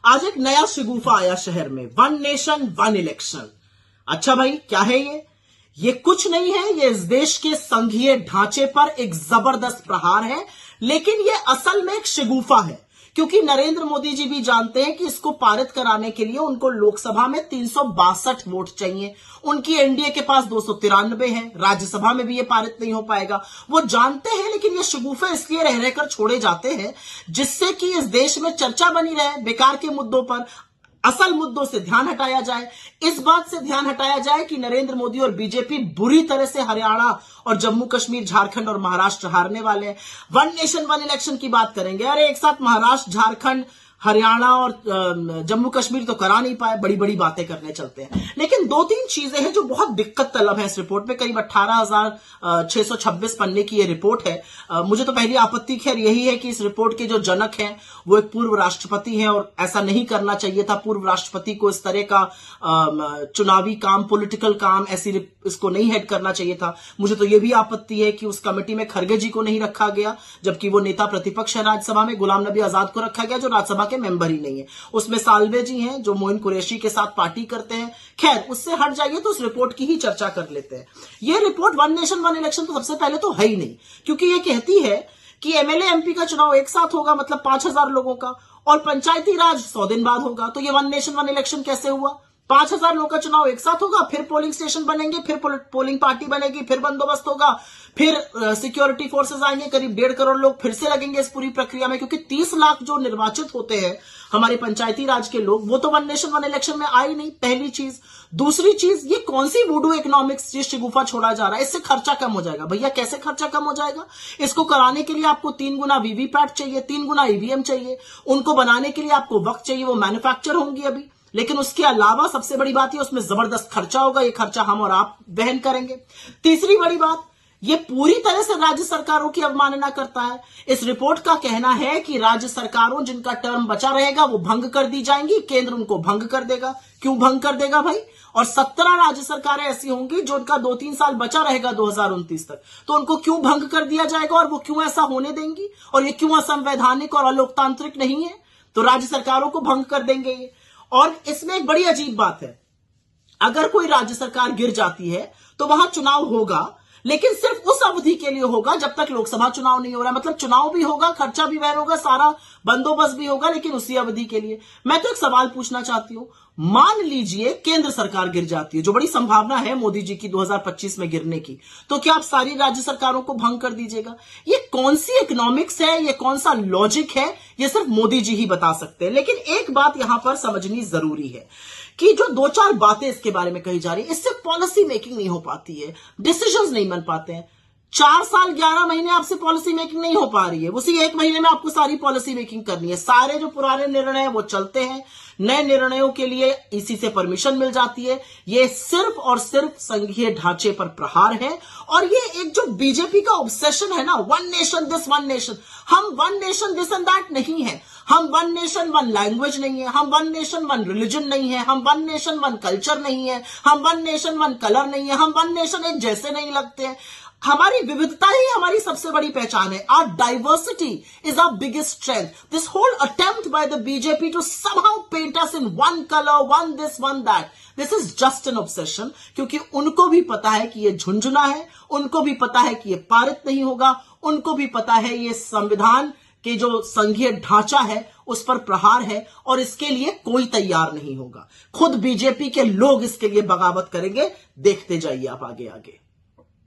आज एक नया शगुफा आया शहर में, वन नेशन वन इलेक्शन। अच्छा भाई, क्या है ये कुछ नहीं है, ये इस देश के संघीय ढांचे पर एक जबरदस्त प्रहार है। लेकिन ये असल में एक शगुफा है, क्योंकि नरेंद्र मोदी जी भी जानते हैं कि इसको पारित कराने के लिए उनको लोकसभा में 362 वोट चाहिए। उनकी एनडीए के पास 293 है, राज्यसभा में भी ये पारित नहीं हो पाएगा, वो जानते हैं। लेकिन ये शगुफे इसलिए रह रहकर छोड़े जाते हैं जिससे कि इस देश में चर्चा बनी रहे बेकार के मुद्दों पर, असल मुद्दों से ध्यान हटाया जाए। इस बात से ध्यान हटाया जाए कि नरेंद्र मोदी और बीजेपी बुरी तरह से हरियाणा और जम्मू कश्मीर, झारखंड और महाराष्ट्र हारने वाले हैं। वन नेशन वन इलेक्शन की बात करेंगे, अरे एक साथ महाराष्ट्र, झारखंड, हरियाणा और जम्मू कश्मीर तो करा नहीं पाए, बड़ी बड़ी बातें करने चलते हैं। लेकिन दो तीन चीजें हैं जो बहुत दिक्कत तलब है इस रिपोर्ट में। करीब 18,626 पन्ने की ये रिपोर्ट है। मुझे तो पहली आपत्ति खैर यही है कि इस रिपोर्ट के जो जनक हैं वो एक पूर्व राष्ट्रपति हैं, और ऐसा नहीं करना चाहिए था। पूर्व राष्ट्रपति को इस तरह का चुनावी काम, पॉलिटिकल काम ऐसी इसको नहीं हेड करना चाहिए था। मुझे तो यह भी आपत्ति है कि उस कमेटी में खरगे जी को नहीं रखा गया, जबकि वो नेता प्रतिपक्ष है राज्यसभा में। गुलाम नबी आजाद को रखा गया जो राज्यसभा के मेंबर ही नहीं है। उसमें साल्वे जी हैं जो मोइन कुरैशी के साथ पार्टी करते हैं। खैर, उससे हट जाइए तो उस रिपोर्ट की ही चर्चा कर लेते हैं। यह report one nation one election तो सबसे पहले तो है ही नहीं, क्योंकि यह कहती है कि एमएलए एमपी का चुनाव एक साथ होगा, मतलब 5,000 लोगों का, और पंचायती राज 100 दिन बाद होगा। तो ये वन नेशन वन इलेक्शन कैसे हुआ? 5,000 लोगों का चुनाव एक साथ होगा, फिर पोलिंग स्टेशन बनेंगे, फिर पोलिंग पार्टी बनेगी, फिर बंदोबस्त होगा, फिर सिक्योरिटी फोर्सेस आएंगे, करीब 1.5 करोड़ लोग फिर से लगेंगे इस पूरी प्रक्रिया में, क्योंकि 30 लाख जो निर्वाचित होते हैं हमारे पंचायती राज के लोग, वो तो वन नेशन वन इलेक्शन में आई नहीं, पहली चीज। दूसरी चीज, ये कौन सी वुडू इकोनॉमिक्स ये शगुफा छोड़ा जा रहा है? इससे खर्चा कम हो जाएगा। भैया कैसे खर्चा कम हो जाएगा? इसको कराने के लिए आपको 3 गुना वीवीपैट चाहिए, 3 गुना ईवीएम चाहिए, उनको बनाने के लिए आपको वक्त चाहिए, वो मैन्युफैक्चर होंगी अभी। लेकिन उसके अलावा सबसे बड़ी बात है उसमें जबरदस्त खर्चा होगा, ये खर्चा हम और आप वहन करेंगे। तीसरी बड़ी बात, ये पूरी तरह से राज्य सरकारों की अवमानना करता है। इस रिपोर्ट का कहना है कि राज्य सरकारों जिनका टर्म बचा रहेगा वो भंग कर दी जाएंगी, केंद्र उनको भंग कर देगा। क्यों भंग कर देगा भाई? और 17 राज्य सरकारें ऐसी होंगी जो उनका 2-3 साल बचा रहेगा 2029 तक, तो उनको क्यों भंग कर दिया जाएगा और वो क्यों ऐसा होने देंगी? और ये क्यों असंवैधानिक और अलोकतांत्रिक नहीं है? तो राज्य सरकारों को भंग कर देंगे ये। और इसमें एक बड़ी अजीब बात है, अगर कोई राज्य सरकार गिर जाती है तो वहां चुनाव होगा, लेकिन सिर्फ उस अवधि के लिए होगा जब तक लोकसभा चुनाव नहीं हो रहा। मतलब चुनाव भी होगा, खर्चा भी वहन होगा, सारा बंदोबस्त भी होगा, लेकिन उसी अवधि के लिए। मैं तो एक सवाल पूछना चाहती हूं, मान लीजिए केंद्र सरकार गिर जाती है, जो बड़ी संभावना है मोदी जी की 2025 में गिरने की, तो क्या आप सारी राज्य सरकारों को भंग कर दीजिएगा? ये कौन सी इकोनॉमिक्स है, ये कौन सा लॉजिक है? ये सिर्फ मोदी जी ही बता सकते हैं। लेकिन एक बात यहां पर समझनी जरूरी है कि जो 2-4 बातें इसके बारे में कही जा रही है, इससे पॉलिसी मेकिंग नहीं हो पाती है, डिसीजंस नहीं बन पाते हैं। 4 साल 11 महीने आपसे पॉलिसी मेकिंग नहीं हो पा रही है, उसी 1 महीने में आपको सारी पॉलिसी मेकिंग करनी है। सारे जो पुराने निर्णय हैं वो चलते हैं, नए निर्णयों के लिए इसी से परमिशन मिल जाती है। ये सिर्फ और सिर्फ संघीय ढांचे पर प्रहार है। और ये एक जो बीजेपी का ऑब्सेशन है ना, one nation this one nation, हम one nation this and that नहीं है, हम वन नेशन वन लैंग्वेज नहीं है, हम वन नेशन वन रिलीजन नहीं है, हम वन नेशन वन कल्चर नहीं है, हम वन नेशन वन कलर नहीं है, हम वन नेशन एक जैसे नहीं लगते हैं। हमारी विविधता ही हमारी सबसे बड़ी पहचान है। Our diversity is our biggest strength. This whole attempt by the BJP to somehow paint us in one color, one this, one that, this is just an obsession. क्योंकि उनको भी पता है कि ये झुंझुना है, उनको भी पता है कि ये पारित नहीं होगा, उनको भी पता है ये संविधान के जो संघीय ढांचा है उस पर प्रहार है, और इसके लिए कोई तैयार नहीं होगा। खुद बीजेपी के लोग इसके लिए बगावत करेंगे। देखते जाइए आप आगे आगे।